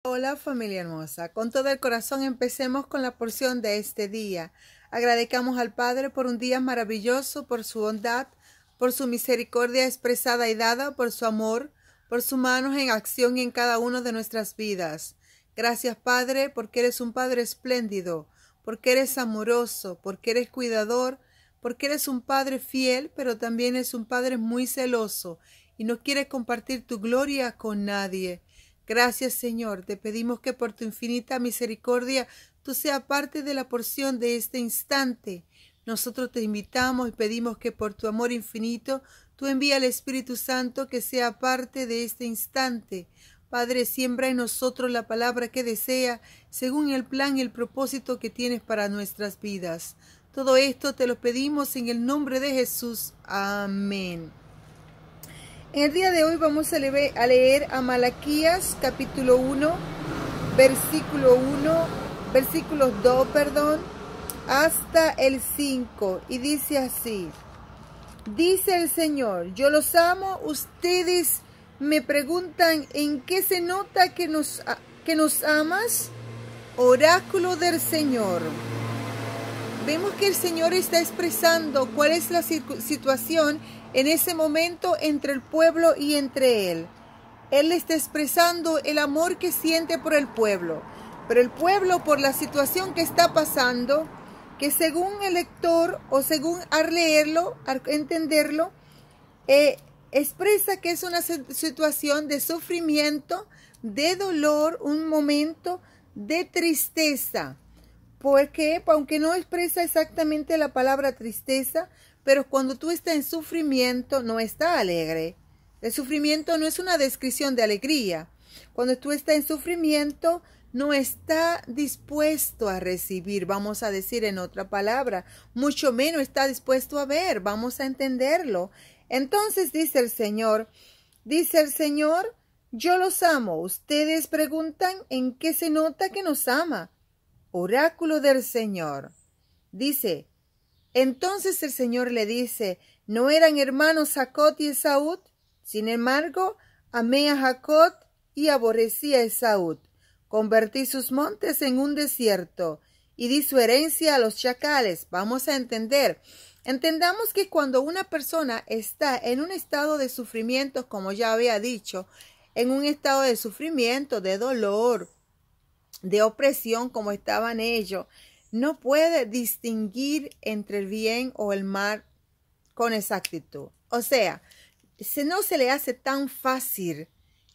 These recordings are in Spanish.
Hola familia hermosa, con todo el corazón empecemos con la porción de este día. Agradecamos al Padre por un día maravilloso, por su bondad, por su misericordia expresada y dada, por su amor, por sus manos en acción en cada una de nuestras vidas. Gracias Padre, porque eres un Padre espléndido, porque eres amoroso, porque eres cuidador, porque eres un Padre fiel, pero también eres un Padre muy celoso y no quiere compartir tu gloria con nadie. Gracias, Señor. Te pedimos que por tu infinita misericordia tú seas parte de la porción de este instante. Nosotros te invitamos y pedimos que por tu amor infinito tú envíes al Espíritu Santo que sea parte de este instante. Padre, siembra en nosotros la palabra que desea, según el plan y el propósito que tienes para nuestras vidas. Todo esto te lo pedimos en el nombre de Jesús. Amén. En el día de hoy vamos a leer a Malaquías capítulo 1, versículos 2, hasta el 5. Y dice así: dice el Señor, yo los amo, ustedes me preguntan ¿en qué se nota que nos amas? Oráculo del Señor. Vemos que el Señor está expresando cuál es la situación en ese momento entre el pueblo y entre Él. Él está expresando el amor que siente por el pueblo. Pero el pueblo, por la situación que está pasando, que según el lector o según al leerlo, al entenderlo, expresa que es una situación de sufrimiento, de dolor, un momento de tristeza. Porque aunque no expresa exactamente la palabra tristeza, pero cuando tú estás en sufrimiento no está alegre. El sufrimiento no es una descripción de alegría. Cuando tú estás en sufrimiento no está dispuesto a recibir, vamos a decir en otra palabra, mucho menos está dispuesto a ver, vamos a entenderlo. Entonces dice el Señor, yo los amo. Ustedes preguntan ¿en qué se nota que nos ama? Oráculo del Señor. Dice, entonces el Señor le dice, ¿no eran hermanos Jacob y Esaú? Sin embargo, amé a Jacob y aborrecí a Esaú. Convertí sus montes en un desierto y di su herencia a los chacales. Vamos a entender. Entendamos que cuando una persona está en un estado de sufrimiento, como ya había dicho, en un estado de sufrimiento, de dolor, de opresión como estaban ellos, no puede distinguir entre el bien o el mal con exactitud. O sea, no se le hace tan fácil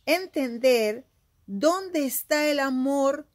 entender dónde está el amor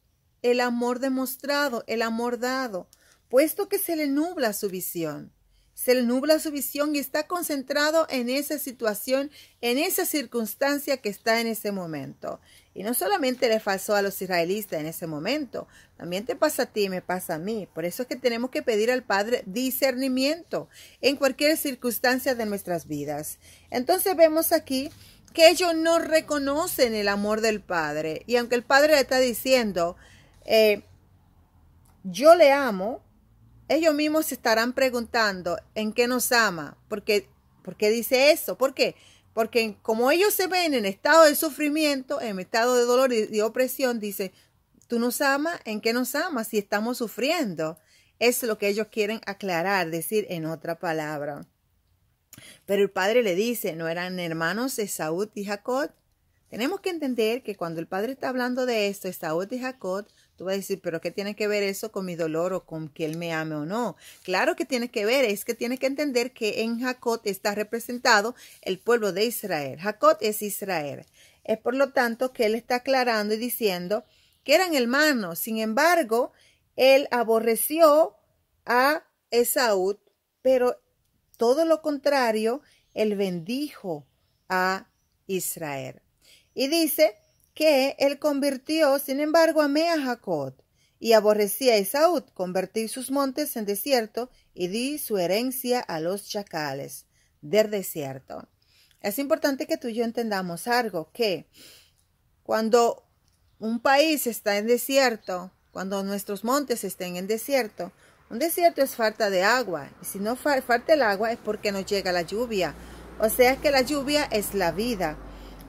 demostrado, el amor dado, puesto que se le nubla su visión. Se le nubla su visión y está concentrado en esa situación, en esa circunstancia que está en ese momento. Y no solamente le pasó a los israelitas en ese momento, también te pasa a ti y me pasa a mí. Por eso es que tenemos que pedir al Padre discernimiento en cualquier circunstancia de nuestras vidas. Entonces vemos aquí que ellos no reconocen el amor del Padre. Y aunque el Padre le está diciendo, yo le amo, ellos mismos se estarán preguntando en qué nos ama. ¿Por qué dice eso? ¿Por qué? Porque como ellos se ven en estado de sufrimiento, en estado de dolor y opresión, dice, ¿tú nos amas? ¿En qué nos amas si estamos sufriendo? Eso es lo que ellos quieren aclarar, decir en otra palabra. Pero el Padre le dice, ¿no eran hermanos Esaú y Jacob? Tenemos que entender que cuando el Padre está hablando de esto, Esaú y Jacob, tú vas a decir, ¿pero qué tiene que ver eso con mi dolor o con que él me ame o no? Claro que tiene que ver, es que tiene que entender que en Jacob está representado el pueblo de Israel. Jacob es Israel. Es por lo tanto que él está aclarando y diciendo que eran hermanos. Sin embargo, él aborreció a Esaú, pero todo lo contrario, él bendijo a Israel. Y dice que él convirtió, sin embargo, amé a Jacob y aborrecí a Esaú, convertí sus montes en desierto y di su herencia a los chacales del desierto. Es importante que tú y yo entendamos algo, que cuando un país está en desierto, cuando nuestros montes estén en desierto, un desierto es falta de agua. Y si no falta el agua es porque no llega la lluvia. O sea que la lluvia es la vida.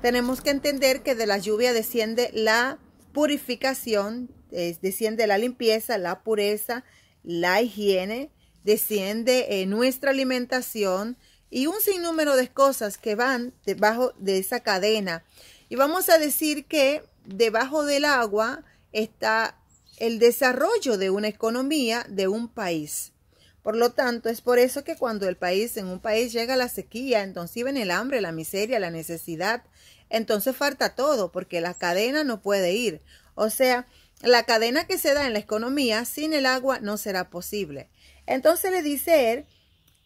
Tenemos que entender que de la lluvia desciende la purificación, desciende la limpieza, la pureza, la higiene, desciende nuestra alimentación y un sinnúmero de cosas que van debajo de esa cadena. Y vamos a decir que debajo del agua está el desarrollo de una economía de un país. Por lo tanto, es por eso que cuando en un país llega la sequía, entonces viene el hambre, la miseria, la necesidad, entonces falta todo, porque la cadena no puede ir. O sea, la cadena que se da en la economía, sin el agua no será posible. Entonces le dice él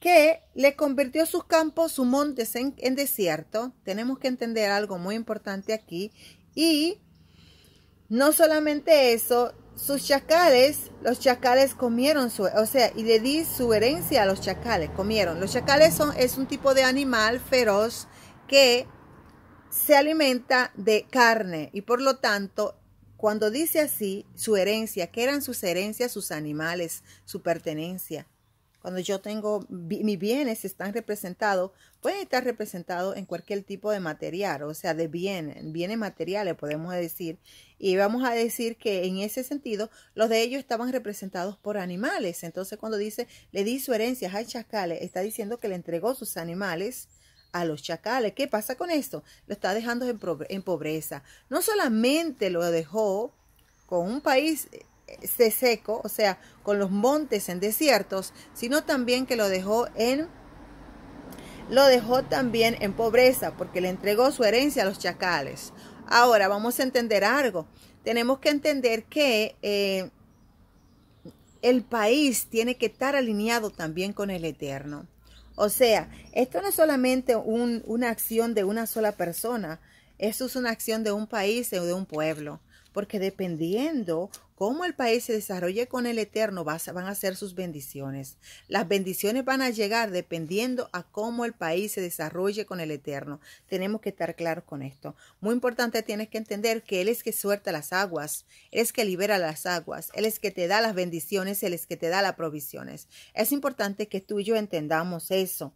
que le convirtió sus campos, sus montes en desierto. Tenemos que entender algo muy importante aquí. Y no solamente eso, sus chacales, los chacales comieron y le di su herencia a los chacales, comieron. Los chacales es un tipo de animal feroz que se alimenta de carne y por lo tanto, cuando dice así, su herencia, ¿qué eran sus herencias? Sus animales, su pertenencia. Cuando yo tengo, mis bienes están representados, pueden estar representados en cualquier tipo de material, o sea, de bienes materiales podemos decir. Y vamos a decir que en ese sentido, los de ellos estaban representados por animales. Entonces, cuando dice, le di su herencia a chacales, está diciendo que le entregó sus animales a los chacales. ¿Qué pasa con esto? Lo está dejando en pobreza. No solamente lo dejó con un país seco, o sea, con los montes en desiertos, sino también que lo dejó también en pobreza, porque le entregó su herencia a los chacales. Ahora vamos a entender algo. Tenemos que entender que el país tiene que estar alineado también con el Eterno. O sea, esto no es solamente una acción de una sola persona, esto es una acción de un país o de un pueblo. Porque dependiendo cómo el país se desarrolle con el Eterno, van a ser sus bendiciones. Las bendiciones van a llegar dependiendo a cómo el país se desarrolle con el Eterno. Tenemos que estar claros con esto. Muy importante, tienes que entender que Él es que suelta las aguas, Él es que libera las aguas, Él es que te da las bendiciones, Él es que te da las provisiones. Es importante que tú y yo entendamos eso.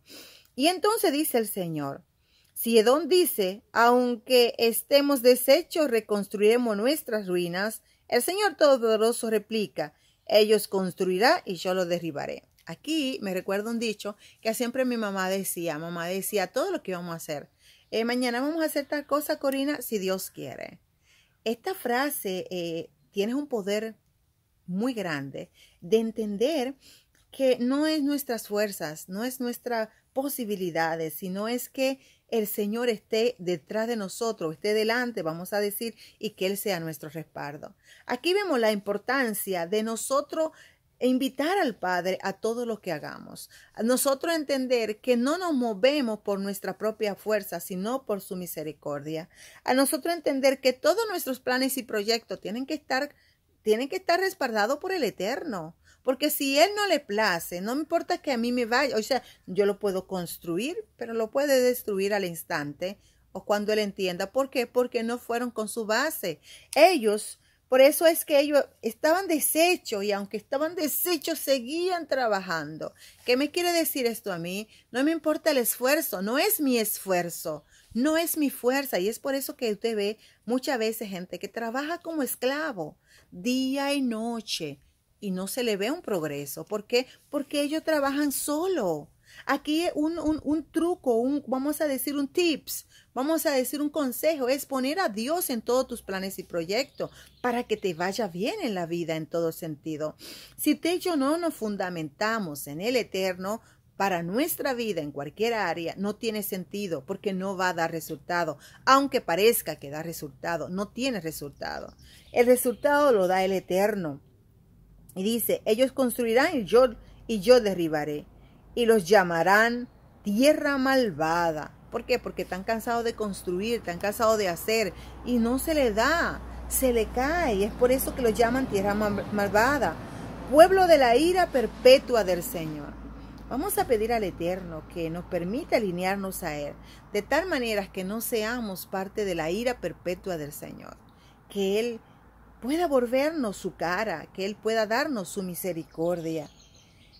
Y entonces dice el Señor, si Edom dice, aunque estemos deshechos, reconstruiremos nuestras ruinas, el Señor Todopoderoso replica, ellos construirán y yo los derribaré. Aquí me recuerdo un dicho que siempre mi mamá decía todo lo que vamos a hacer. Mañana vamos a hacer tal cosa, Corina, si Dios quiere. Esta frase tiene un poder muy grande de entender que no es nuestras fuerzas, no es nuestras posibilidades, sino es que el Señor esté detrás de nosotros, esté delante, vamos a decir, y que Él sea nuestro respaldo. Aquí vemos la importancia de nosotros invitar al Padre a todo lo que hagamos. A nosotros entender que no nos movemos por nuestra propia fuerza, sino por su misericordia. A nosotros entender que todos nuestros planes y proyectos tienen que estar respaldados por el Eterno. Porque si Él no le place, no me importa que a mí me vaya, o sea, yo lo puedo construir, pero lo puede destruir al instante o cuando Él entienda. ¿Por qué? Porque no fueron con su base. Por eso es que ellos estaban deshechos y aunque estaban deshechos, seguían trabajando. ¿Qué me quiere decir esto a mí? No me importa el esfuerzo, no es mi esfuerzo, no es mi fuerza. Y es por eso que usted ve muchas veces gente que trabaja como esclavo día y noche. Y no se le ve un progreso. ¿Por qué? Porque ellos trabajan solo. Aquí un truco, vamos a decir un tips, vamos a decir un consejo, es poner a Dios en todos tus planes y proyectos para que te vaya bien en la vida en todo sentido. Si usted y yo no nos fundamentamos en el Eterno, para nuestra vida en cualquier área no tiene sentido porque no va a dar resultado. Aunque parezca que da resultado, no tiene resultado. El resultado lo da el Eterno. Y dice, ellos construirán y yo derribaré. Y los llamarán tierra malvada. ¿Por qué? Porque están cansados de construir, están cansados de hacer. Y no se le da, se le cae. Y es por eso que los llaman tierra malvada. Pueblo de la ira perpetua del Señor. Vamos a pedir al Eterno que nos permita alinearnos a Él. De tal manera que no seamos parte de la ira perpetua del Señor. Que Él pueda volvernos su cara, que Él pueda darnos su misericordia.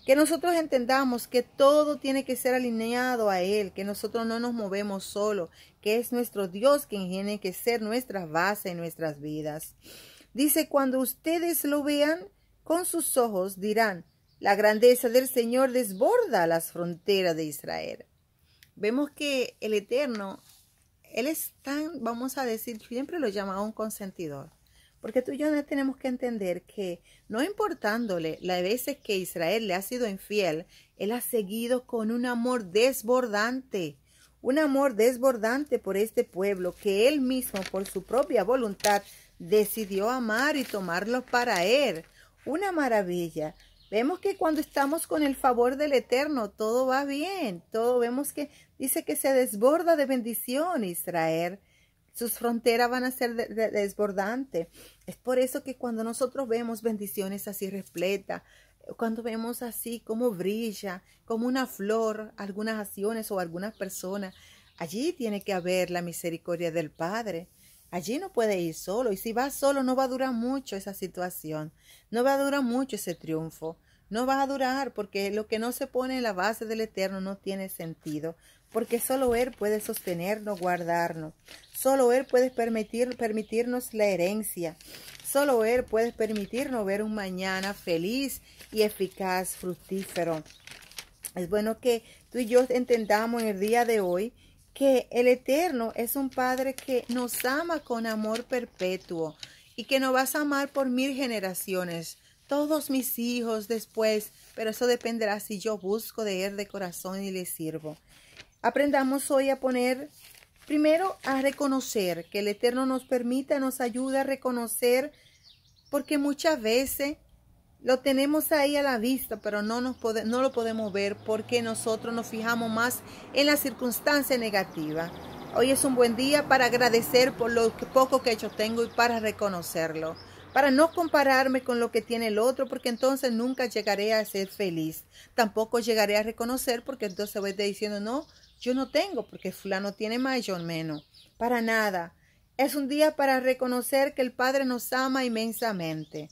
Que nosotros entendamos que todo tiene que ser alineado a Él, que nosotros no nos movemos solo, que es nuestro Dios quien tiene que ser nuestra base en nuestras vidas. Dice, cuando ustedes lo vean con sus ojos, dirán, la grandeza del Señor desborda las fronteras de Israel. Vemos que el Eterno, Él es tan, vamos a decir, siempre lo llama un consentidor. Porque tú y yo tenemos que entender que no importándole las veces que Israel le ha sido infiel, Él ha seguido con un amor desbordante por este pueblo que Él mismo por su propia voluntad decidió amar y tomarlo para Él. Una maravilla. Vemos que cuando estamos con el favor del Eterno, todo va bien. Todo vemos que dice que se desborda de bendición Israel. Sus fronteras van a ser desbordantes. Es por eso que cuando nosotros vemos bendiciones así repletas, cuando vemos así como brilla, como una flor, algunas acciones o algunas personas, allí tiene que haber la misericordia del Padre. Allí no puede ir solo. Y si va solo no va a durar mucho esa situación. No va a durar mucho ese triunfo. No va a durar porque lo que no se pone en la base del Eterno no tiene sentido. Porque solo Él puede sostenernos, guardarnos. Solo Él puede permitirnos la herencia. Solo Él puede permitirnos ver un mañana feliz y eficaz, fructífero. Es bueno que tú y yo entendamos en el día de hoy que el Eterno es un Padre que nos ama con amor perpetuo y que nos vas a amar por 1000 generaciones. Todos mis hijos después, pero eso dependerá si yo busco de Él de corazón y le sirvo. Aprendamos hoy a poner, primero a reconocer, que el Eterno nos permita, nos ayuda a reconocer, porque muchas veces lo tenemos ahí a la vista, pero no lo podemos ver porque nosotros nos fijamos más en la circunstancia negativa. Hoy es un buen día para agradecer por lo poco que yo tengo y para reconocerlo. Para no compararme con lo que tiene el otro, porque entonces nunca llegaré a ser feliz. Tampoco llegaré a reconocer, porque entonces voy diciendo, no, yo no tengo, porque fulano tiene más y yo menos. Para nada. Es un día para reconocer que el Padre nos ama inmensamente.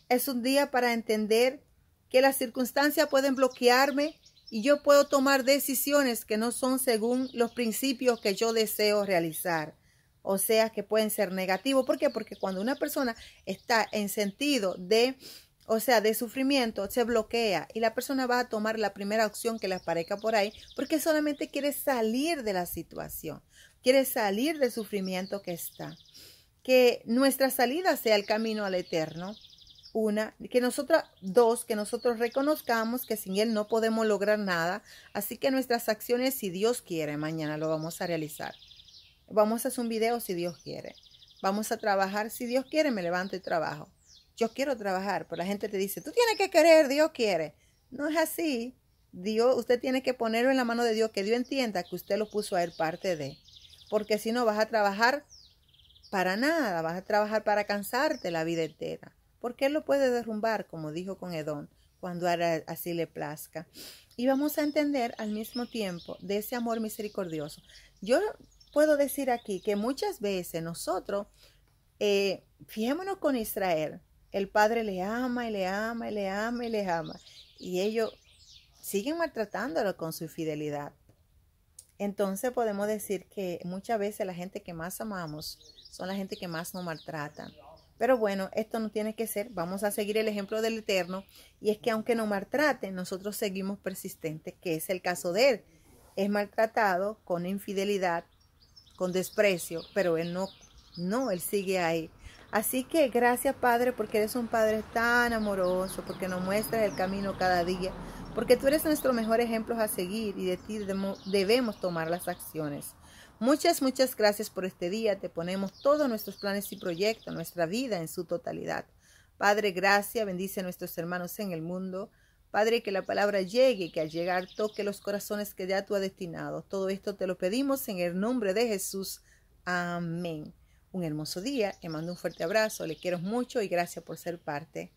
Es un día para entender que las circunstancias pueden bloquearme y yo puedo tomar decisiones que no son según los principios que yo deseo realizar. O sea, que pueden ser negativos. ¿Por qué? Porque cuando una persona está en sentido de sufrimiento, se bloquea y la persona va a tomar la primera opción que le aparezca por ahí porque solamente quiere salir de la situación, quiere salir del sufrimiento que está. Que nuestra salida sea el camino al Eterno. Una, que nosotros reconozcamos que sin Él no podemos lograr nada. Así que nuestras acciones, si Dios quiere, mañana lo vamos a realizar. Vamos a hacer un video si Dios quiere. Vamos a trabajar si Dios quiere, me levanto y trabajo. Yo quiero trabajar, pero la gente te dice, tú tienes que querer, Dios quiere. No es así. Dios, usted tiene que ponerlo en la mano de Dios, que Dios entienda que usted lo puso a Él parte de. Porque si no vas a trabajar para nada, vas a trabajar para cansarte la vida entera. Porque Él lo puede derrumbar, como dijo con Edom, cuando así le plazca. Y vamos a entender al mismo tiempo de ese amor misericordioso. Yo puedo decir aquí que muchas veces nosotros, fijémonos con Israel, el Padre le ama y le ama y le ama y le ama. Y ellos siguen maltratándolo con su infidelidad. Entonces podemos decir que muchas veces la gente que más amamos son la gente que más nos maltratan. Pero bueno, esto no tiene que ser. Vamos a seguir el ejemplo del Eterno. Y es que aunque nos maltraten, nosotros seguimos persistentes, que es el caso de Él. Es maltratado con infidelidad, con desprecio, pero Él no, Él sigue ahí. Así que gracias, Padre, porque eres un Padre tan amoroso, porque nos muestras el camino cada día, porque tú eres nuestro mejor ejemplo a seguir y de ti debemos tomar las acciones. Muchas, muchas gracias por este día. Te ponemos todos nuestros planes y proyectos, nuestra vida en su totalidad. Padre, gracias. Bendice a nuestros hermanos en el mundo. Padre, que la palabra llegue y que al llegar toque los corazones que ya tú has destinado. Todo esto te lo pedimos en el nombre de Jesús. Amén. Un hermoso día. Le mando un fuerte abrazo. Le quiero mucho y gracias por ser parte.